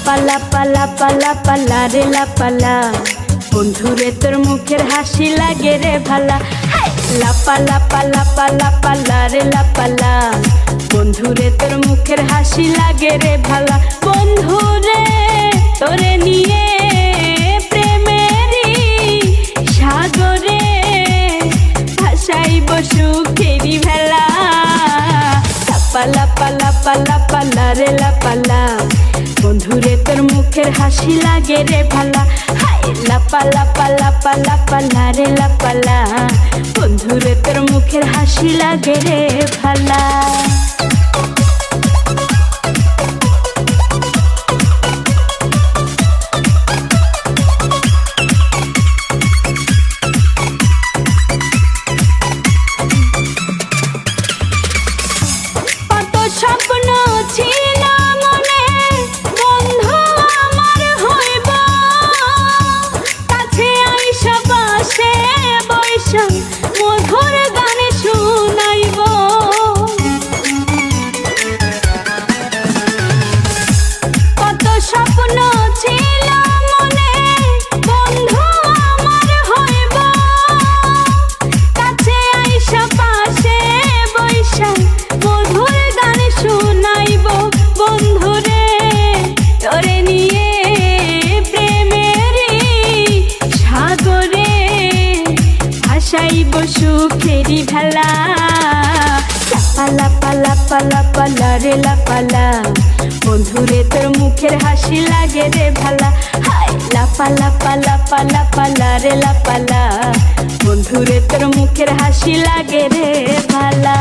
লাপা লাপা লাপা রে লাপালা, বন্ধুরে তোর মুখের হাসি লাগে রে ভালা। লাপা লাপা লাপা রে লাপালা, বন্ধুরে তোর মুখের হাসি লাগে রে ভালা। বন্ধুরে তোরে নিয়ে প্রেমেরই সাগরে ভাসাইব সুখেরই ভেলা। লাপা লাপা রে লাপালা, বন্ধুরে তোর মুখের হাসি লাগে রে ভালা। লাপা লাপা রে লাপালা, বন্ধুরে তোর মুখের হাসি লাগে রে ভালা। স্বপ্ন ছিল মনে বন্ধু আমার হইব, কাছে আইসা পাশে বৈশা মধুর গান শুনাইব। কত স্বপ্ন ছিল মনে বন্ধু আমার হইব, কাছে আইসা পাশে বৈশা মধুর গান শুনাইব। বন্ধুরে তোরে নিয়ে প্রেমেরই সাগরে ভাসাইব সুখেরই ভেলা। লাপা লাপা রে লাপালা, বন্ধুরে তোর মুখের হাসি লাগে রে ভালা। লাপা লাপা রে লাপালা, বন্ধুরে তোর মুখের হাসি লাগে রে ভালা।